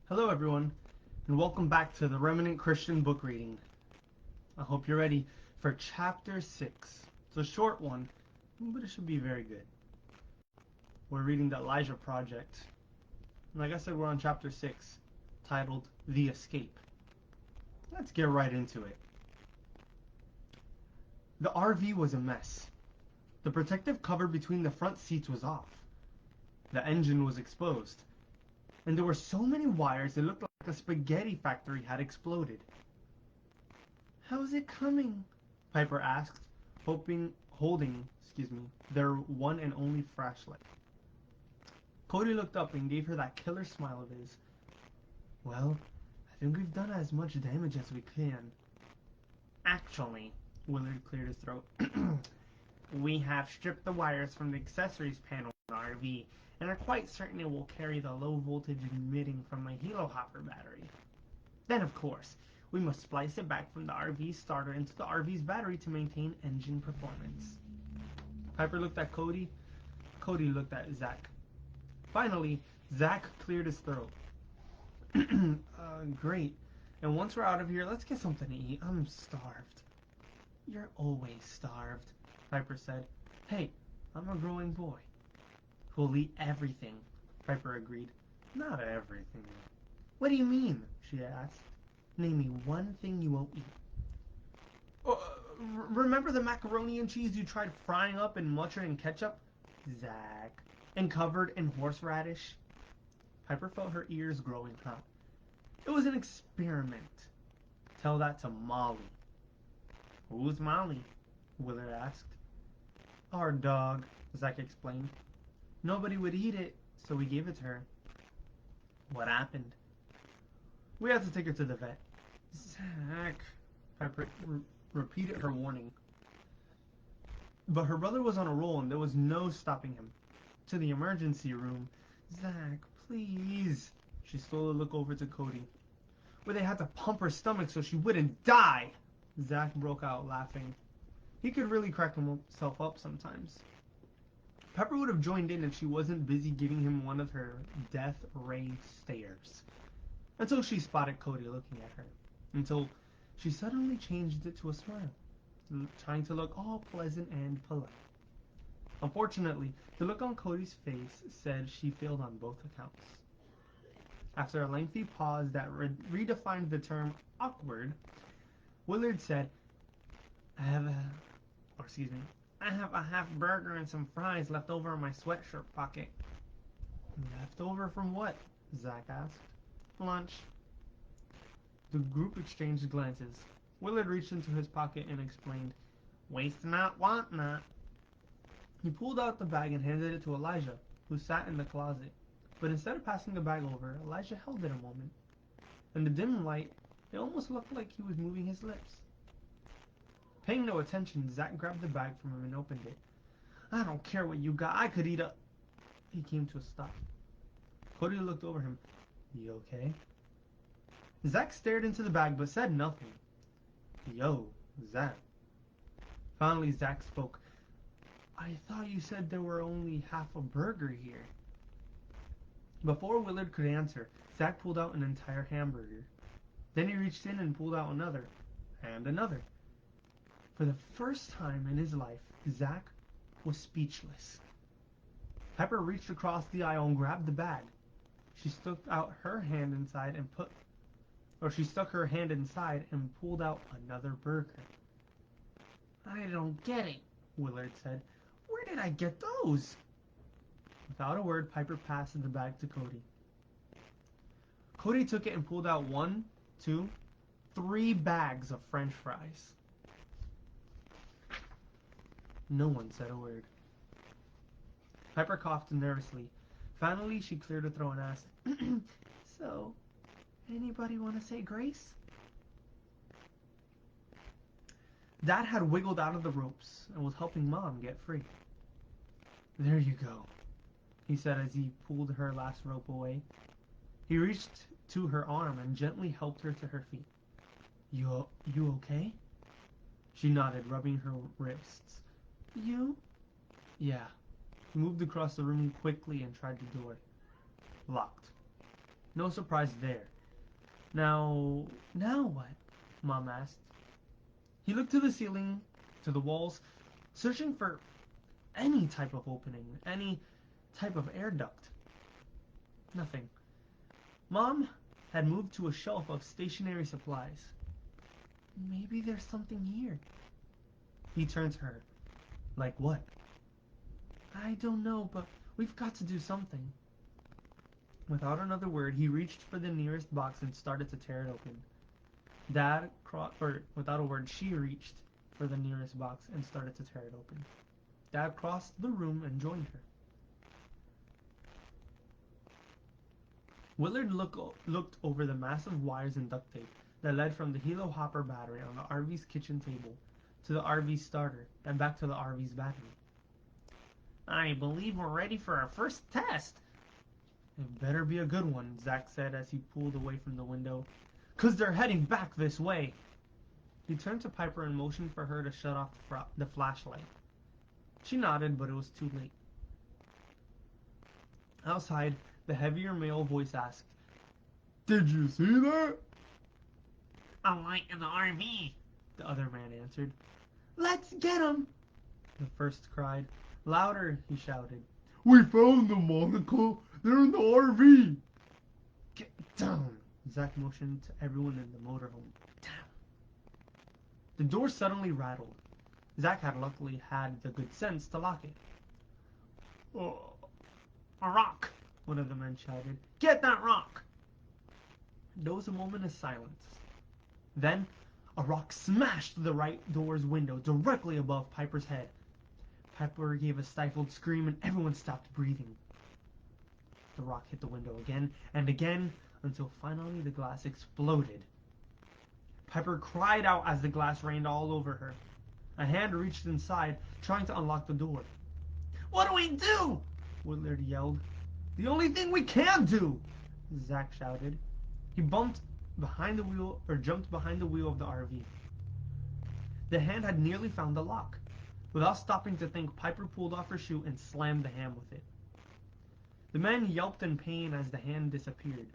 Hello, everyone, and welcome back to the Remnant Christian Book Reading. I hope you're ready for Chapter 6. It's a short one, but it should be very good. We're reading the Elijah Project. And like I said, we're on Chapter 6, titled The Escape. Let's get right into it. The RV was a mess. The protective cover between the front seats was off. The engine was exposed. And there were so many wires it looked like a spaghetti factory had exploded. "How's it coming?" Piper asked, holding their one and only flashlight. Cody looked up and gave her that killer smile of his. "Well, I think we've done as much damage as we can." "Actually," Willard cleared his throat, "we have stripped the wires from the accessories panel in the RV and are quite certain it will carry the low voltage emitting from my Helo-Hopper battery. Then, of course, we must splice it back from the RV's starter into the RV's battery to maintain engine performance." Piper looked at Cody. Cody looked at Zach. Finally, Zach cleared his throat. Great. And once we're out of here, let's get something to eat. I'm starved." "You're always starved," Piper said. "Hey, I'm a growing boy." "We'll eat everything," Piper agreed. "Not everything." "What do you mean?" she asked. "Name me one thing you won't eat." Remember the macaroni and cheese you tried frying up in mustard and ketchup, Zach, and covered in horseradish? Piper felt her ears growing hot. "It was an experiment." "Tell that to Molly." "Who's Molly?" Willard asked. "Our dog," Zach explained. "Nobody would eat it, so we gave it to her." "What happened?" "We had to take her to the vet." "Zach," Piper repeated her warning. But her brother was on a roll and there was no stopping him. "To the emergency room." "Zach, please." She slowly looked over to Cody. "Where they had to pump her stomach so she wouldn't die." Zach broke out laughing. He could really crack himself up sometimes. Pepper would have joined in if she wasn't busy giving him one of her death ray stares. Until she spotted Cody looking at her. Until she suddenly changed it to a smile, trying to look all pleasant and polite. Unfortunately, the look on Cody's face said she failed on both accounts. After a lengthy pause that redefined the term awkward, Willard said, I have a half burger and some fries left over in my sweatshirt pocket." "Left over from what?" Zach asked. "Lunch." The group exchanged glances. Willard reached into his pocket and explained, "Waste not, want not." He pulled out the bag and handed it to Elijah, who sat in the closet. But instead of passing the bag over, Elijah held it a moment. In the dim light, it almost looked like he was moving his lips. Paying no attention, Zach grabbed the bag from him and opened it. "I don't care what you got. I could eat a..." He came to a stop. Cody looked over him. "You okay?" Zach stared into the bag but said nothing. "Yo, Zach." Finally, Zach spoke. "I thought you said there were only half a burger here." Before Willard could answer, Zach pulled out an entire hamburger. Then he reached in and pulled out another, and another. For the first time in his life, Zach was speechless. Pepper reached across the aisle and grabbed the bag. She stuck her hand inside and pulled out another burger. "I don't get it," Willard said. "Where did I get those?" Without a word, Piper passed the bag to Cody. Cody took it and pulled out 1, 2, 3 bags of French fries. No one said a word. Piper coughed nervously. Finally, she cleared her throat and asked, "So, anybody want to say grace?" Dad had wiggled out of the ropes and was helping Mom get free. "There you go," he said as he pulled her last rope away. He reached to her arm and gently helped her to her feet. You okay?" She nodded, rubbing her wrists. "You?" "Yeah." He moved across the room quickly and tried the door. Locked. No surprise there. Now what? Mom asked. He looked to the ceiling, to the walls, searching for any type of opening, any type of air duct. Nothing. Mom had moved to a shelf of stationary supplies. Maybe there's something here. He turned to her. Like what? I don't know, but we've got to do something. Without another word, he reached for the nearest box and started to tear it open. Without a word, she reached for the nearest box and started to tear it open. Dad crossed the room and joined her. Willard looked over the massive wires and duct tape that led from the Helo Hopper battery on the RV's kitchen table to the RV's starter and back to the RV's battery. I believe we're ready for our first test. It better be a good one, Zack said as he pulled away from the window. 'Cause they're heading back this way. He turned to Piper and motioned for her to shut off the flashlight. She nodded, but it was too late. Outside, the heavier male voice asked, Did you see that? A light in the RV, The other man answered. Let's get him! The first cried. Louder, he shouted. We found them, Monica! They're in the RV! Get down! Zack motioned to everyone in the motorhome. Down! The door suddenly rattled. Zack had luckily had the good sense to lock it. Oh, a rock. one of the men shouted. Get that rock! There was a moment of silence. Then, a rock smashed the right door's window directly above Piper's head. Piper gave a stifled scream and everyone stopped breathing. The rock hit the window again and again until finally the glass exploded. Piper cried out as the glass rained all over her. A hand reached inside, trying to unlock the door. What do we do? Willard yelled. The only thing we can do! Zack shouted. He jumped behind the wheel of the RV. The hand had nearly found the lock. Without stopping to think, Piper pulled off her shoe and slammed the hand with it. The man yelped in pain as the hand disappeared.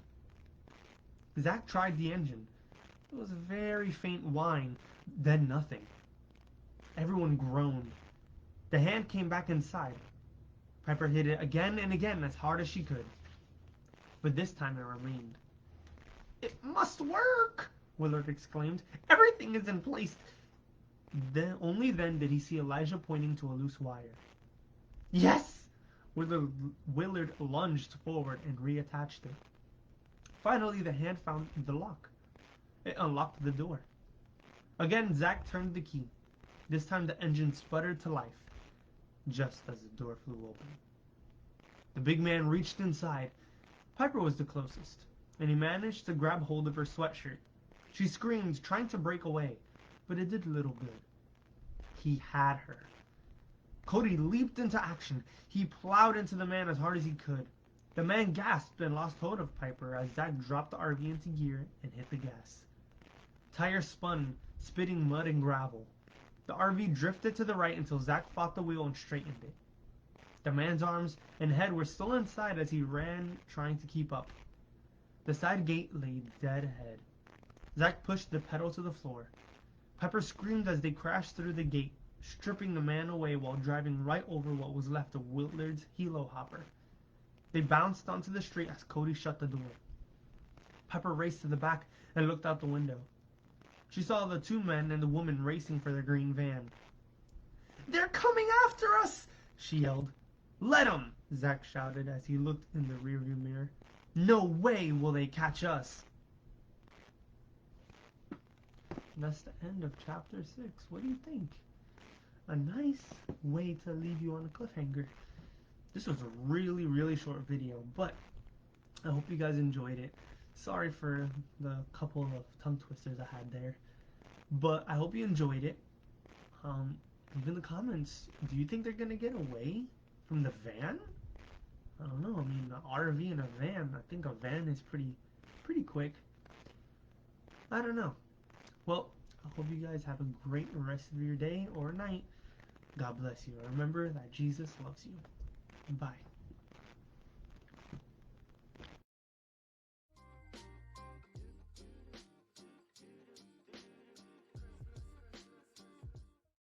Zack tried the engine. It was a very faint whine, then nothing. Everyone groaned. The hand came back inside. Piper hit it again and again as hard as she could. But this time it remained. It must work! Willard exclaimed. Everything is in place. Only then did he see Elijah pointing to a loose wire. Yes! Willard lunged forward and reattached it. Finally, the hand found the lock. It unlocked the door. Again, Zack turned the key. This time the engine sputtered to life, just as the door flew open. The big man reached inside. Piper was the closest, and he managed to grab hold of her sweatshirt. She screamed, trying to break away, but it did little good. He had her. Cody leaped into action. He plowed into the man as hard as he could. The man gasped and lost hold of Piper as Zack dropped the RV into gear and hit the gas. Tires spun, spitting mud and gravel. The RV drifted to the right until Zack fought the wheel and straightened it. The man's arms and head were still inside as he ran, trying to keep up. The side gate lay dead ahead. Zack pushed the pedal to the floor. Piper screamed as they crashed through the gate, stripping the man away while driving right over what was left of Willard's Helo Hopper. They bounced onto the street as Cody shut the door. Piper raced to the back and looked out the window. She saw the two men and the woman racing for their green van. They're coming after us! She yelled. Let 'em! Zack shouted as he looked in the rearview mirror. No way will they catch us! And that's the end of chapter 6. What do you think? A nice way to leave you on a cliffhanger. This was a really, really short video, but I hope you guys enjoyed it. Sorry for the couple of tongue twisters I had there, but I hope you enjoyed it. Leave in the comments, do you think they're gonna get away from the van? I don't know. I mean, an RV and a van. I think a van is pretty quick. I don't know. Well, I hope you guys have a great rest of your day or night. God bless you. Remember that Jesus loves you. Bye.